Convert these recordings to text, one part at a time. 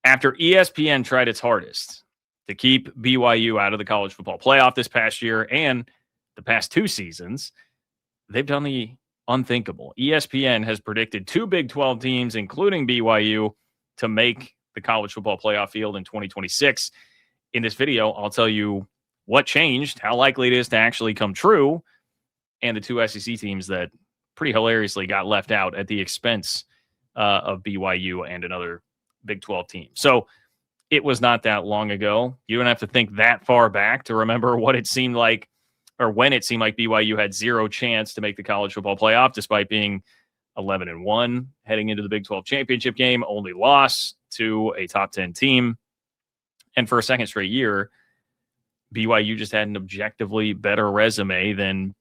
After ESPN tried its hardest to keep BYU out of the college football playoff this past year and the past 2 seasons, they've done the unthinkable. ESPN has predicted 2 Big 12 teams, including BYU, to make the college football playoff field in 2026. In this video, I'll tell you what changed, how likely it is to actually come true, and the 2 SEC teams that pretty hilariously got left out at the expense of BYU and another Big 12 team. So it was not that long ago. You don't have to think that far back to remember what it seemed like, or when it seemed like BYU had 0 chance to make the college football playoff, despite being 11-1 heading into the Big 12 championship game, only loss to a top 10 team. And for a second straight year, BYU just had an objectively better resume than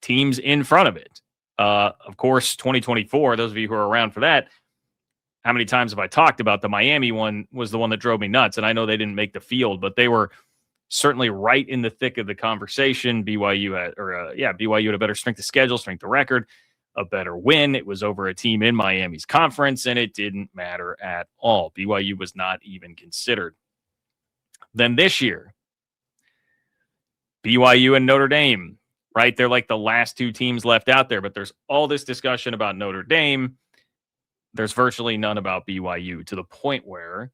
teams in front of it. Of course, 2024, those of you who are around for that, how many times have I talked about the Miami one was the one that drove me nuts? And I know they didn't make the field, but they were certainly right in the thick of the conversation. BYU had a better strength of schedule, strength of record, a better win. It was over a team in Miami's conference, and it didn't matter at all. BYU was not even considered. Then this year, BYU and Notre Dame, right? They're like the last 2 teams left out there, but there's all this discussion about Notre Dame. There's virtually none about BYU, to the point where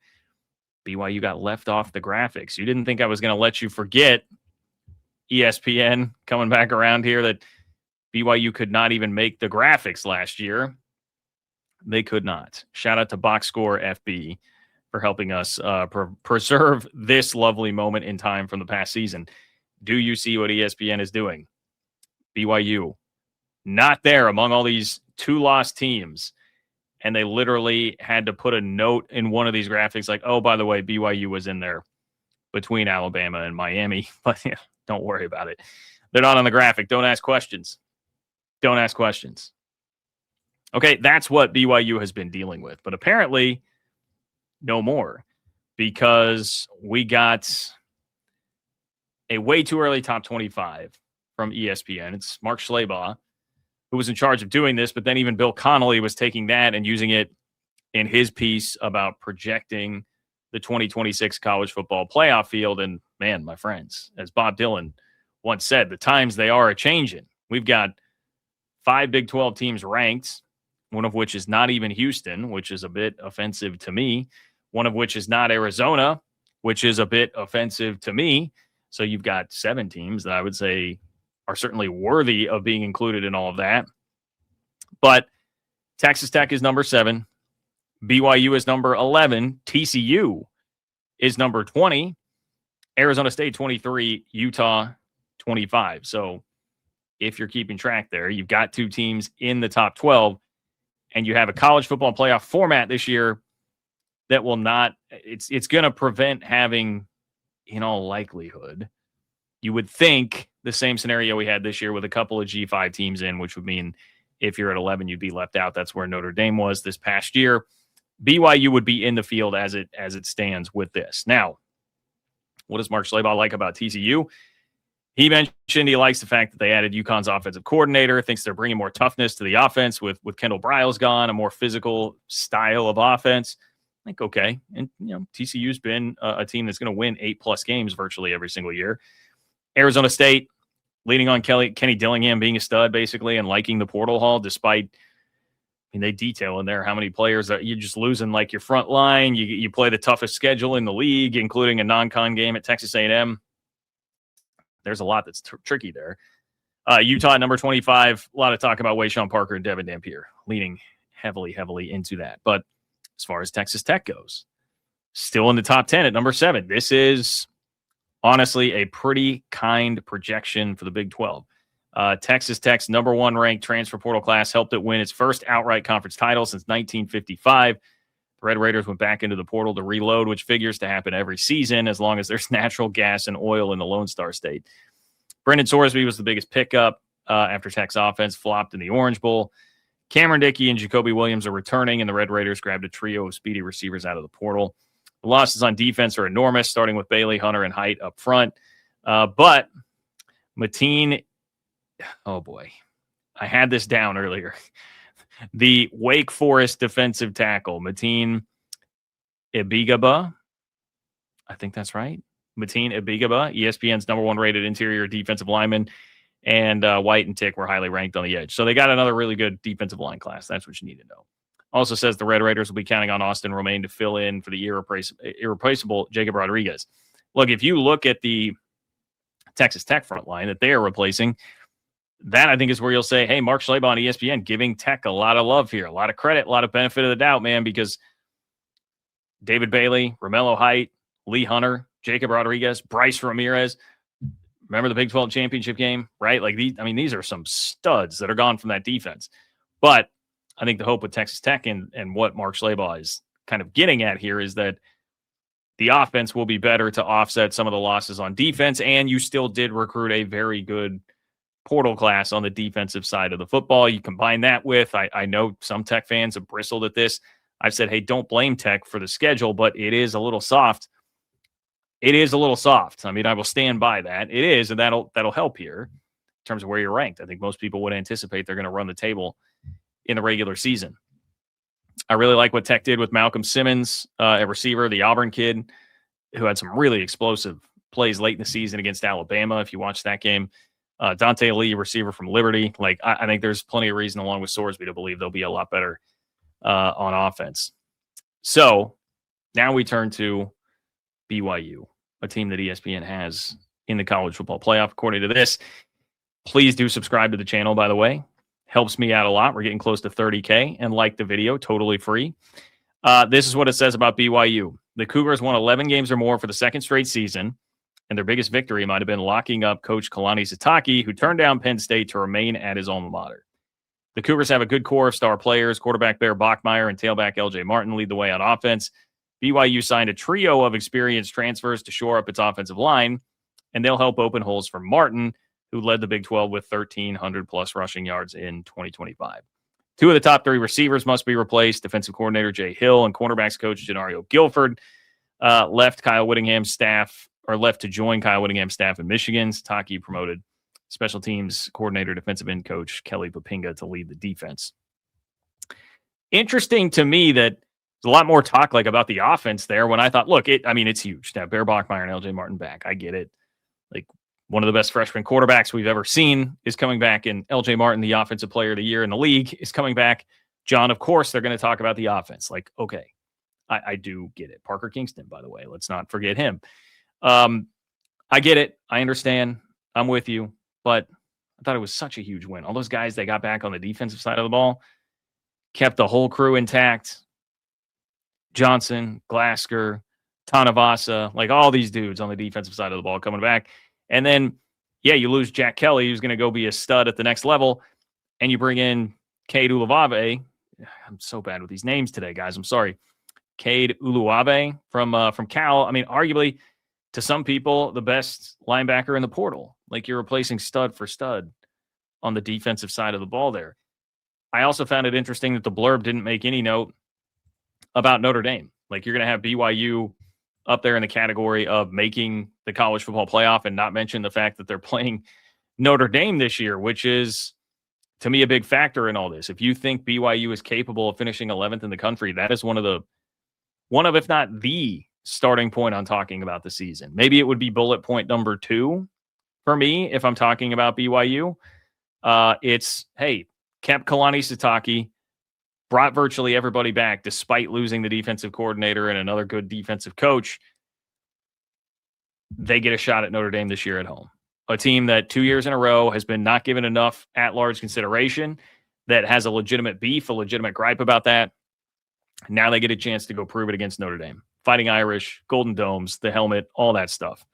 BYU got left off the graphics. You didn't think I was going to let you forget, ESPN coming back around here, that BYU could not even make the graphics last year. They could not. Shout out to Box Score FB for helping us preserve this lovely moment in time from the past season. Do you see what ESPN is doing? BYU, not there among all these 2-loss teams. And they literally had to put a note in one of these graphics like, oh, by the way, BYU was in there between Alabama and Miami. But yeah, don't worry about it. They're not on the graphic. Don't ask questions. Don't ask questions. Okay, that's what BYU has been dealing with. But apparently, no more. Because we got a way too early top 25 from ESPN. It's Mark Schlabach who was in charge of doing this, but then even Bill Connolly was taking that and using it in his piece about projecting the 2026 college football playoff field. And man, my friends, as Bob Dylan once said, the times they are a-changing. We've got 5 Big 12 teams ranked, one of which is not even Houston, which is a bit offensive to me. One of which is not Arizona, which is a bit offensive to me. So you've got 7 teams that I would say are certainly worthy of being included in all of that. But Texas Tech is number 7. BYU is number 11. TCU is number 20. Arizona State 23. Utah 25. So if you're keeping track there, you've got 2 teams in the top 12, and you have a college football playoff format this year that will not, it's going to prevent having, in all likelihood, you would think, the same scenario we had this year with a couple of G5 teams in, which would mean if you're at 11, you'd be left out. That's where Notre Dame was this past year. BYU would be in the field as it stands with this. Now, what does Mark Schlabach like about TCU? He mentioned he likes the fact that they added UConn's offensive coordinator, thinks they're bringing more toughness to the offense with Kendall Briles gone, a more physical style of offense. I think, okay. And, TCU's been a team that's going to win 8+ games virtually every single year. Arizona State, leaning on Kenny Dillingham being a stud, basically, and liking the portal haul, despite, they detail in there how many players that you're just losing, like your front line. You play the toughest schedule in the league, including a non-con game at Texas A&M. There's a lot that's tricky there. Utah, number 25, a lot of talk about Wayshawn Parker and Devin Dampier, leaning heavily into that. But as far as Texas Tech goes, still in the top 10 at number 7. This is honestly a pretty kind projection for the Big 12. Texas Tech's number 1 ranked transfer portal class helped it win its first outright conference title since 1955. The Red Raiders went back into the portal to reload, which figures to happen every season as long as there's natural gas and oil in the Lone Star State. Brendan Sorsby was the biggest pickup after Tech's offense flopped in the Orange Bowl. Cameron Dickey and Jacoby Williams are returning, and the Red Raiders grabbed a trio of speedy receivers out of the portal. The losses on defense are enormous, starting with Bailey, Hunter, and Height up front. But Mateen, oh boy, I had this down earlier. The Wake Forest defensive tackle, Mateen Ibigaba. I think that's right. Mateen Ibigaba, ESPN's number one rated interior defensive lineman, and White and Tick were highly ranked on the edge. So they got another really good defensive line class. That's what you need to know. Also says the Red Raiders will be counting on Austin Romaine to fill in for the irreplaceable Jacob Rodriguez. Look, if you look at the Texas Tech front line that they are replacing, that I think is where you'll say, hey, Mark Schlabach on ESPN giving Tech a lot of love here, a lot of credit, a lot of benefit of the doubt, man, because David Bailey, Romello Height, Lee Hunter, Jacob Rodriguez, Bryce Ramirez. Remember the Big 12 championship game, right? Like these are some studs that are gone from that defense. But I think the hope with Texas Tech and what Mark Schlabach is kind of getting at here is that the offense will be better to offset some of the losses on defense. And you still did recruit a very good portal class on the defensive side of the football. You combine that with, I know some Tech fans have bristled at this. I've said, hey, don't blame Tech for the schedule, but it is a little soft. It is a little soft. I mean, I will stand by that. It is, and that'll help here in terms of where you're ranked. I think most people would anticipate they're going to run the table in the regular season. I really like what Tech did with Malcolm Simmons, a receiver, the Auburn kid, who had some really explosive plays late in the season against Alabama, if you watch that game. Dante Lee, receiver from Liberty. Like, I think there's plenty of reason, along with Sorsby, to believe they'll be a lot better on offense. So now we turn to BYU, a team that ESPN has in the college football playoff, according to this. Please do subscribe to the channel, by the way. Helps me out a lot. We're getting close to 30K, and like the video, totally free. This is what it says about BYU. The Cougars won 11 games or more for the second straight season, and their biggest victory might have been locking up Coach Kalani Sitake, who turned down Penn State to remain at his alma mater. The Cougars have a good core of star players. Quarterback Bear Bachmeier and tailback LJ Martin lead the way on offense. BYU signed a trio of experienced transfers to shore up its offensive line, and they'll help open holes for Martin, who led the Big 12 with 1,300-plus rushing yards in 2025. Two of the top three receivers must be replaced. Defensive coordinator Jay Hill and cornerbacks coach Genario Guilford left to join Kyle Whittingham's staff in Michigan. Sitake promoted special teams coordinator, defensive end coach Kelly Papinga to lead the defense. Interesting to me that there's a lot more talk about the offense there when I thought, look, it's huge to have Bear Bachmeier and LJ Martin back. I get it. Like, one of the best freshman quarterbacks we've ever seen is coming back, and LJ Martin, the offensive player of the year in the league, is coming back. John, of course, they're going to talk about the offense. Like, okay, I do get it. Parker Kingston, by the way, let's not forget him. I get it. I understand. I'm with you. But I thought it was such a huge win. All those guys they got back on the defensive side of the ball kept the whole crew intact. Johnson, Glasker, Tanavasa, like all these dudes on the defensive side of the ball coming back. And then, you lose Jack Kelly, who's going to go be a stud at the next level, and you bring in Cade Uluwave. I'm so bad with these names today, guys. I'm sorry. Cade Uluwave from Cal. I mean, arguably, to some people, the best linebacker in the portal. Like, you're replacing stud for stud on the defensive side of the ball there. I also found it interesting that the blurb didn't make any note about Notre Dame. Like, you're going to have BYU up there in the category of making the college football playoff and not mention the fact that they're playing Notre Dame this year, which is, to me, a big factor in all this. If you think BYU is capable of finishing 11th in the country, that is one of, if not the starting point on talking about the season. Maybe it would be bullet point number 2 for me if I'm talking about BYU. It's, hey, kept Kalani Sitake, brought virtually everybody back despite losing the defensive coordinator and another good defensive coach. They get a shot at Notre Dame this year at home. A team that 2 years in a row has been not given enough at-large consideration, that has a legitimate beef, a legitimate gripe about that. Now they get a chance to go prove it against Notre Dame. Fighting Irish, Golden Domes, the helmet, all that stuff.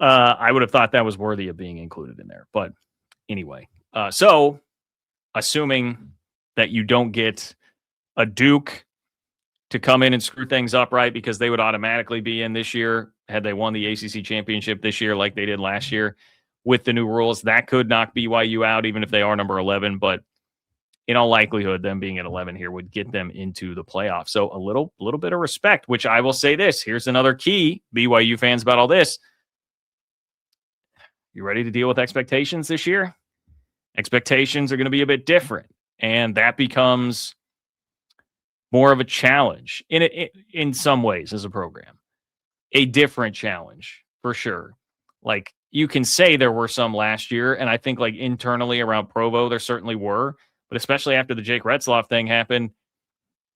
I would have thought that was worthy of being included in there. But anyway, so assuming that you don't get a Duke to come in and screw things up, right, because they would automatically be in this year had they won the ACC championship this year like they did last year with the new rules. That could knock BYU out even if they are number 11, but in all likelihood, them being at 11 here would get them into the playoffs. So a little bit of respect, which I will say this. Here's another key, BYU fans, about all this. You ready to deal with expectations this year? Expectations are going to be a bit different. And that becomes more of a challenge in some ways as a program, a different challenge for sure. Like you can say there were some last year, and I think like internally around Provo there certainly were, but especially after the Jake Retzloff thing happened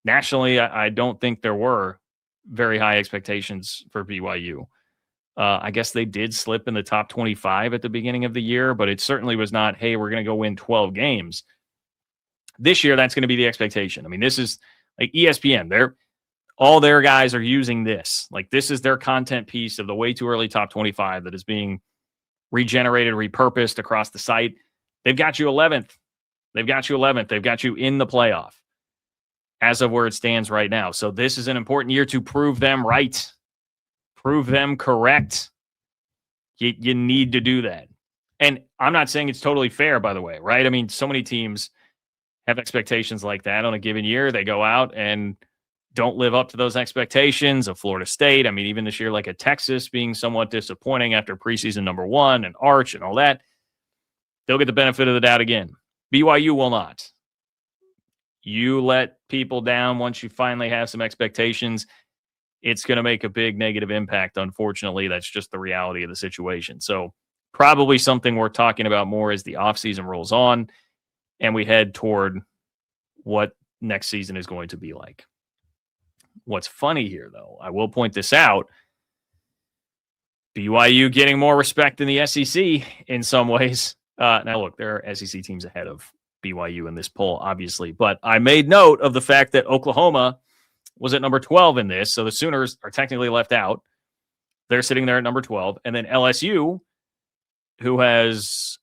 nationally, I don't think there were very high expectations for BYU. I guess they did slip in the top 25 at the beginning of the year, but it certainly was not, hey, we're going to go win 12 games. This year, that's going to be the expectation. I mean, this is like ESPN. All their guys are using this. Like, this is their content piece of the way too early top 25 that is being regenerated, repurposed across the site. They've got you 11th. They've got you 11th. They've got you in the playoff as of where it stands right now. So this is an important year to prove them right, prove them correct. You need to do that. And I'm not saying it's totally fair, by the way, right? I mean, so many teams have expectations like that on a given year. They go out and don't live up to those expectations of Florida State. I mean, even this year, like a Texas being somewhat disappointing after preseason number 1 and Arch and all that, they'll get the benefit of the doubt again. BYU will not. You let people down once you finally have some expectations, it's going to make a big negative impact. Unfortunately, that's just the reality of the situation. So probably something we're talking about more as the offseason rolls on and we head toward what next season is going to be like. What's funny here, though, I will point this out, BYU getting more respect in the SEC in some ways. Now, look, there are SEC teams ahead of BYU in this poll, obviously, but I made note of the fact that Oklahoma was at number 12 in this, so the Sooners are technically left out. They're sitting there at number 12, and then LSU, who has,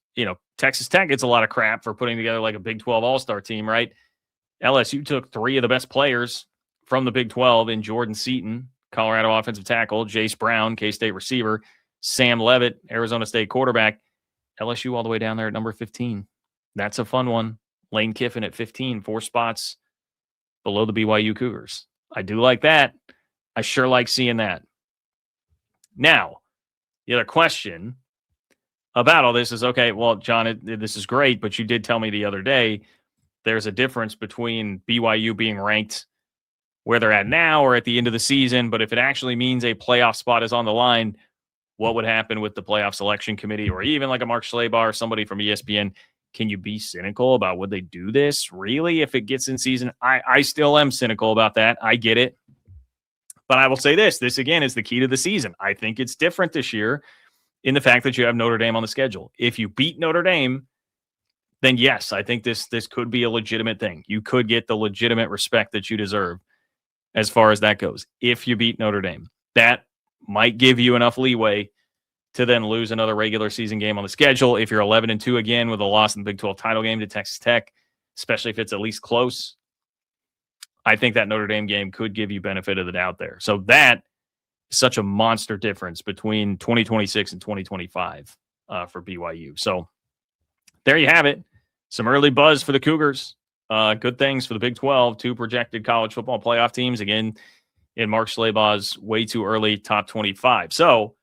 Texas Tech gets a lot of crap for putting together like a Big 12 all-star team, right? LSU took 3 of the best players from the Big 12 in Jordan Seaton, Colorado offensive tackle, Jace Brown, K-State receiver, Sam Levitt, Arizona State quarterback, LSU all the way down there at number 15. That's a fun one. Lane Kiffin at 15, 4 spots below the BYU Cougars. I do like that. I sure like seeing that. Now, the other question about all this is, okay, well, John, this is great, but you did tell me the other day there's a difference between BYU being ranked where they're at now or at the end of the season, but if it actually means a playoff spot is on the line, what would happen with the playoff selection committee or even like a Mark Schlabach or somebody from ESPN? Can you be cynical about would they do this? Really, if it gets in season? I still am cynical about that. I get it. But I will say this again is the key to the season. I think it's different this year in the fact that you have Notre Dame on the schedule. If you beat Notre Dame, then yes, I think this could be a legitimate thing. You could get the legitimate respect that you deserve as far as that goes. If you beat Notre Dame, that might give you enough leeway to then lose another regular season game on the schedule. If you're 11-2 again with a loss in the Big 12 title game to Texas Tech, especially if it's at least close, I think that Notre Dame game could give you benefit of the doubt there. So that is such a monster difference between 2026 and 2025 for BYU. So there you have it. Some early buzz for the Cougars. Good things for the Big 12, 2 projected college football playoff teams, again, in Mark Schlabach's way too early top 25. So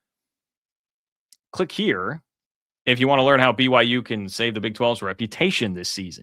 click here if you want to learn how BYU can save the Big 12's reputation this season.